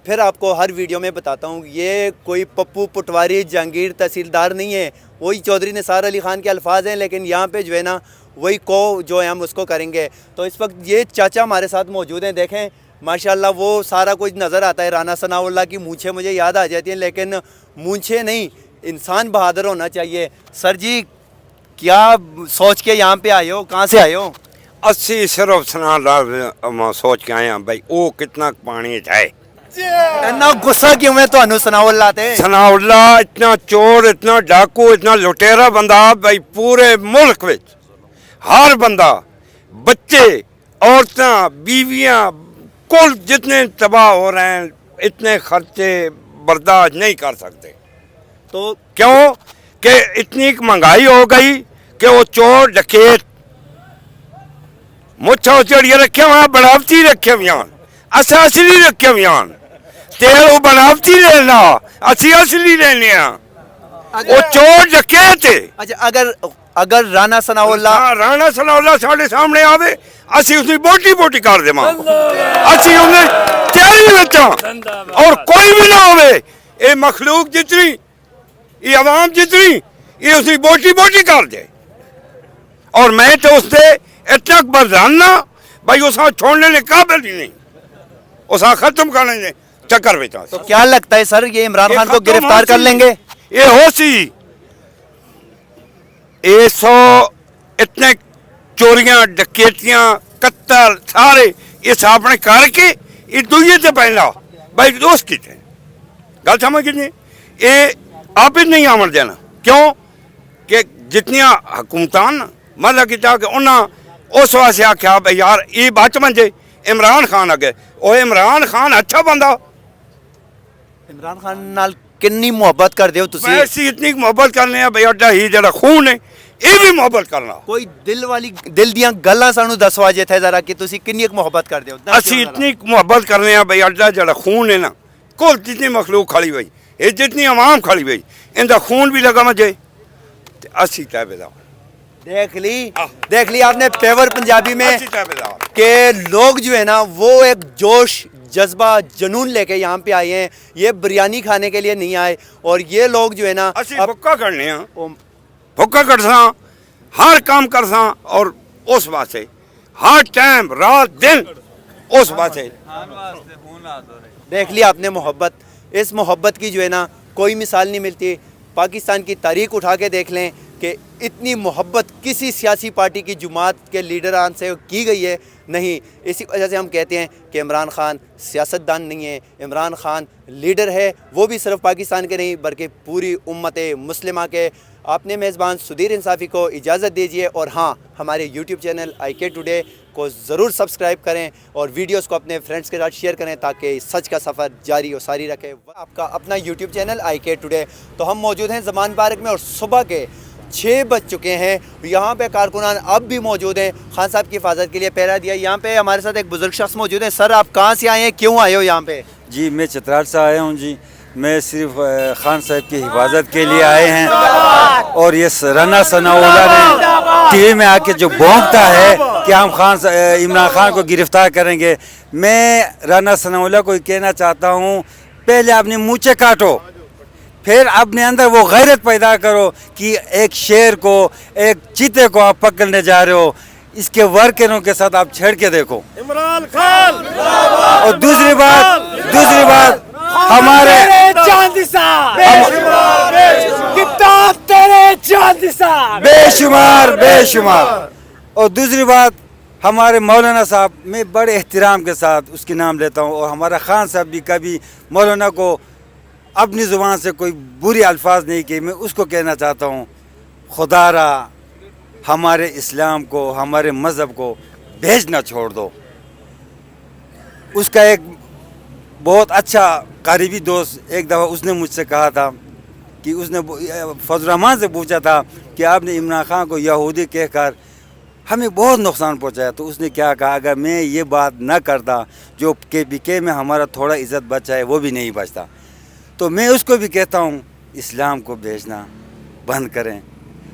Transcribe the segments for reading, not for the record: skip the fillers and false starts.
پھر آپ کو ہر ویڈیو میں بتاتا ہوں یہ کوئی پپو پٹواری جہانگیر تحصیلدار نہیں ہے, وہی چودھری نثار علی خان کے الفاظ ہیں, لیکن یہاں پہ جو ہے نا وہی کو جو ہے ہم اس کو کریں گے. تو اس وقت یہ چاچا ہمارے ساتھ موجود ہیں, دیکھیں ماشاءاللہ وہ سارا کچھ نظر آتا ہے. رانا ثناء اللہ کی مونچھیں مجھے یاد آ جاتی ہیں, لیکن مونچھیں نہیں, انسان بہادر ہونا چاہیے. سر جی کیا سوچ کے یہاں پہ آئے ہو, کہاں سے آئے ہو؟ اسی صرف سنا لا سوچ کے آئے ہیں بھائی وہ کتنا پانی جائے. اتنا غصہ کیوں ہے تمہیں ثناء اللہ تے؟ ثناء اللہ اتنا چور, اتنا ڈاکو, اتنا لٹیرا بندہ بھائی پورے ملک میں ہر بندہ, بچے, عورتیں, بیویاں, کل جتنے تباہ ہو رہے ہیں اتنے خرچے برداشت نہیں کر سکتے. تو کیوں کہ اتنی مہنگائی ہو گئی کہ وہ چور ڈکیت مچھا چڑیا رکھے ہوئے, بناوٹی رکھے ہوئے, اصل اصلی رکھے ہوئے, تیل وہ بناوٹی لینا, اصلی لینے ہیں, وہ چور ڈکیت. اچھا اگر رانا ثناء اللہ رانا ثناء اللہ سارے سامنے آوے اسی اس کی بوٹی بوٹی کر دیں, اسی انہیں تیری بچا اور کوئی بھی نہ ہوئے, یہ مخلوق جتنی, یہ عوام جتنی, یہ اس کی بوٹی بوٹی کر دے. اور میں تو اس سے اتنا برزاننا بھائی اسا چھوڑنے کے قابل ہی نہیں, اسا ختم کرنے نے چکر میں. تو کیا لگتا ہے سر یہ عمران خان کو گرفتار کر لیں گے؟ یہ ہو سی یہ سو اتنے چوریاں ڈکیتیاں قتل سارے اس اپنے کر کے یہ دوئیے سے پہلا بھائی دوست کی تھے گل سمجھ گئی. یہ آپ ہی نہیں آمن دینا, کیوں کہ جتنیاں حکومتان مطلب کہ انہاں اس واسطے آخیا بھائی یار یہ بچ منجے عمران خان اگے, وہ عمران خان اچھا بندہ. عمران خان نال کنی محبت کر دیو تسی؟ ایسی اتنی محبت کرنے ہیں بھائی اڈا ہی جڑا خون ہے یہ بھی محبت کرنا. کوئی دل دیاں گلاں سانو دسوا جے تھے ذرا کہ تسی کنی ایک محبت کر دیو؟ اسی اتنی محبت کرنے ہیں بھائی اڈا جڑا خون ہے نا, کل جتنی مخلوق کھڑی ہوئی, یہ جتنی عوام کھڑی ہوئی, ان کا خون بھی لگا مجھے اسی تابع دار. دیکھ لی آپ نے پیور پنجابی میں کہ لوگ جو ہے نا وہ ایک جوش جذبہ جنون لے کے یہاں پہ آئے ہیں, یہ بریانی کھانے کے لیے نہیں آئے. اور یہ لوگ جو ہے نا بھکا کرنے ہیں, بھکا کرساں, ہر کام کرساں, اور اس واسطے ہر ٹائم رات دن اس واسطے. دیکھ لی آپ نے محبت, اس محبت کی جو ہے نا کوئی مثال نہیں ملتی. پاکستان کی تاریخ اٹھا کے دیکھ لیں کہ اتنی محبت کسی سیاسی پارٹی کی جماعت کے لیڈران سے کی گئی ہے نہیں. اسی وجہ سے ہم کہتے ہیں کہ عمران خان سیاستدان نہیں ہے, عمران خان لیڈر ہے, وہ بھی صرف پاکستان کے نہیں بلکہ پوری امت مسلمہ کے. آپ نے میزبان سدھیر انصافی کو اجازت دیجیے, اور ہاں ہمارے یوٹیوب چینل آئی کے ٹوڈے کو ضرور سبسکرائب کریں اور ویڈیوز کو اپنے فرینڈس کے ساتھ شیئر کریں تاکہ سچ کا سفر جاری و ساری رکھے. آپ کا اپنا یوٹیوب چینل آئی کے ٹوڈے. تو ہم موجود ہیں زمان پارک میں اور صبح کے 6 بج چکے ہیں. یہاں پہ کارکنان اب بھی موجود ہیں خان صاحب کی حفاظت کے لیے پہرا دیا. یہاں پہ ہمارے ساتھ ایک بزرگ شخص موجود ہیں. سر آپ کہاں سے آئے ہیں, کیوں آئے ہو یہاں پہ؟ جی میں چترال سے آیا ہوں جی, میں صرف خان صاحب کی حفاظت کے لیے آئے ہیں. اور یہ رانا ثناء اللہ نے ٹی وی میں آ کے جو بھونکتا ہے کہ ہم عمران خان کو گرفتار کریں گے, میں رانا ثناء اللہ کو کہنا چاہتا ہوں پہلے اپنی مونچھیں کاٹو, پھر اپنے اندر وہ غیرت پیدا کرو کہ ایک شیر کو, ایک چیتے کو آپ پکڑنے جا رہے ہو, اس کے ورکروں کے ساتھ آپ چھیڑ کے دیکھو. عمران خان. اور دوسری بات ہمارے بے شمار. اور دوسری بات ہمارے مولانا صاحب, میں بڑے احترام کے ساتھ اس کے نام لیتا ہوں, اور ہمارا خان صاحب بھی کبھی مولانا کو اپنی زبان سے کوئی بری الفاظ نہیں کہ, میں اس کو کہنا چاہتا ہوں خدا را ہمارے اسلام کو, ہمارے مذہب کو بھیجنا چھوڑ دو. اس کا ایک بہت اچھا قریبی دوست ایک دفعہ اس نے مجھ سے کہا تھا کہ اس نے فضل الرحمان سے پوچھا تھا کہ آپ نے عمران خان کو یہودی کہہ کر ہمیں بہت نقصان پہنچایا. تو اس نے کیا کہا, اگر میں یہ بات نہ کرتا جو کے بی کے میں ہمارا تھوڑا عزت بچا ہے وہ بھی نہیں بچتا. تو میں اس کو بھی کہتا ہوں اسلام کو بھیجنا بند کریں.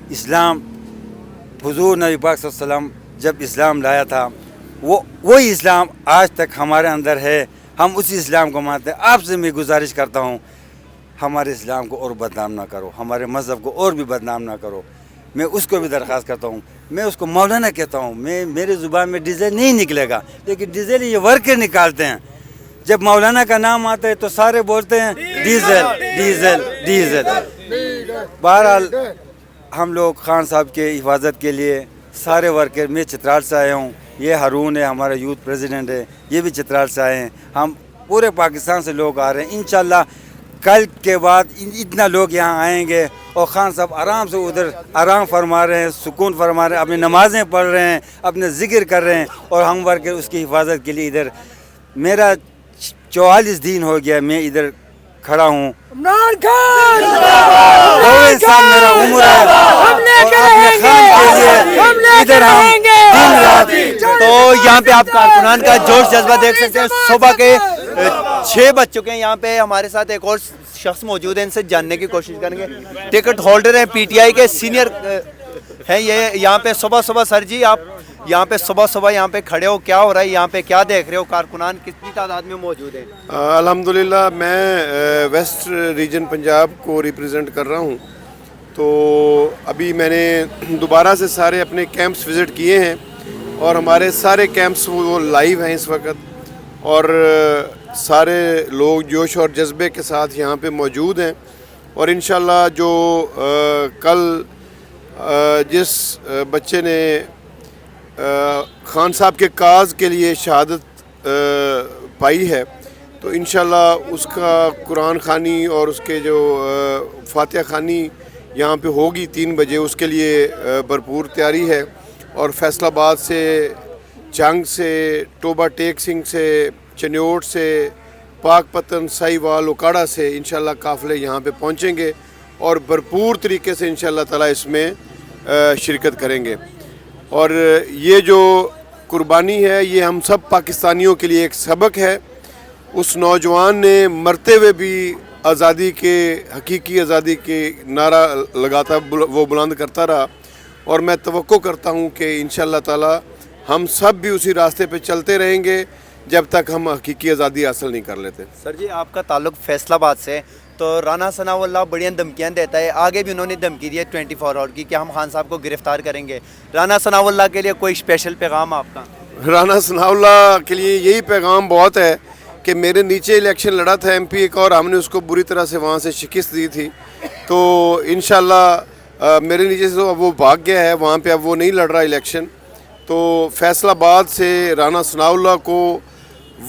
اسلام حضور نبی پاک صلی اللہ علیہ وسلم جب اسلام لایا تھا وہی اسلام آج تک ہمارے اندر ہے, ہم اسی اسلام کو مانتے ہیں. آپ سے میں گزارش کرتا ہوں ہمارے اسلام کو اور بدنام نہ کرو, ہمارے مذہب کو اور بھی بدنام نہ کرو. میں اس کو بھی درخواست کرتا ہوں, میں اس کو مولانا کہتا ہوں. میرے زبان میں ڈیزل نہیں نکلے گا, لیکن ڈیزل یہ ورکر نکالتے ہیں. جب مولانا کا نام آتا ہے تو سارے بولتے ہیں ڈیزل ڈیزل ڈیزل. بہرحال ہم لوگ خان صاحب کے حفاظت کے لیے سارے ورکر, میں چترال سے آیا ہوں, یہ ہارون ہے ہمارا یوتھ پریزیڈنٹ ہے, یہ بھی چترال سے آئے ہیں. ہم پورے پاکستان سے لوگ آ رہے ہیں. انشاءاللہ کل کے بعد اتنا لوگ یہاں آئیں گے اور خان صاحب آرام سے ادھر آرام فرما رہے ہیں, سکون فرما رہے ہیں, اپنی نمازیں پڑھ رہے ہیں, اپنے ذکر کر رہے ہیں, اور ہم ورکر اس کی حفاظت کے لیے ادھر. میرا 44 دن ہو گیا میں ادھر کھڑا ہوں. صاحب میرا عمر ہے اور اپنے خان کے لیے ادھر ہم دن رات. تو یہاں پہ آپ کارکنان کا جوش جذبہ دیکھ سکتے ہیں. صبح کے 6 بج چکے ہیں. یہاں پہ ہمارے ساتھ ایک اور شخص موجود ہے, ان سے جاننے کی کوشش کریں گے. ٹکٹ ہولڈر ہیں, پی ٹی آئی کے سینئر ہیں یہ. یہاں پہ صبح سر جی آپ یہاں پہ صبح یہاں پہ کھڑے ہو, کیا ہو رہا ہے یہاں پہ, کیا دیکھ رہے ہو؟ کارکنان کتنی تعداد میں موجود ہیں؟ الحمدللہ میں ویسٹ ریجن پنجاب کو ریپریزنٹ کر رہا ہوں. تو ابھی میں نے دوبارہ سے سارے اپنے کیمپس وزٹ کیے ہیں اور ہمارے سارے کیمپس وہ لائیو ہیں اس وقت, اور سارے لوگ جوش اور جذبے کے ساتھ یہاں پہ موجود ہیں. اور انشاءاللہ جو کل جس بچے نے خان صاحب کے کاز کے لیے شہادت پائی ہے, تو انشاءاللہ اس کا قرآن خوانی اور اس کے جو فاتحہ خوانی یہاں پہ ہوگی 3 بجے, اس کے لیے بھرپور تیاری ہے. اور فیصل آباد سے, جنگ سے, ٹوبہ ٹیک سنگھ سے, چنیوٹ سے, پاک پتن, سائی وال, اکاڑا سے انشاءاللہ قافلے یہاں پہ پہنچیں گے اور بھرپور طریقے سے انشاءاللہ تعالیٰ اس میں شرکت کریں گے. اور یہ جو قربانی ہے یہ ہم سب پاکستانیوں کے لیے ایک سبق ہے. اس نوجوان نے مرتے ہوئے بھی آزادی کے, حقیقی آزادی کے نعرہ لگاتا, وہ بلند کرتا رہا. اور میں توقع کرتا ہوں کہ انشاءاللہ تعالی ہم سب بھی اسی راستے پہ چلتے رہیں گے جب تک ہم حقیقی آزادی حاصل نہیں کر لیتے. سر جی آپ کا تعلق فیصل آباد سے, تو رانا ثناء اللہ بڑی دھمکیاں دیتا ہے, آگے بھی انہوں نے دھمکی دی ہے 24 آور کی کہ ہم خان صاحب کو گرفتار کریں گے. رانا ثناء اللہ کے لیے کوئی اسپیشل پیغام آپ کا؟ رانا ثناء اللہ کے لیے یہی پیغام بہت ہے کہ میرے نیچے الیکشن لڑا تھا ایم پی کا, اور ہم نے اس کو بری طرح سے وہاں سے شکست دی تھی. تو انشاءاللہ میرے نیچے سے وہ بھاگ گیا ہے, وہاں پہ اب وہ نہیں لڑ رہا الیکشن. تو فیصل آباد سے رانا ثناء اللہ کو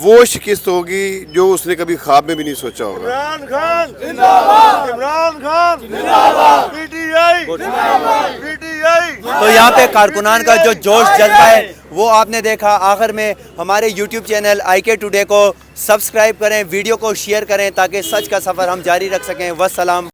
وہ شکست ہوگی جو اس نے کبھی خواب میں بھی نہیں سوچا ہوگا. عمران خان زندہ باد, عمران خان زندہ باد, P T I P T I. تو یہاں پہ کارکنان کا جو جوش جذبہ ہے وہ آپ نے دیکھا. آخر میں ہمارے یوٹیوب چینل IK ٹوڈے کو سبسکرائب کریں, ویڈیو کو شیئر کریں تاکہ سچ کا سفر ہم جاری رکھ سکیں. والسلام.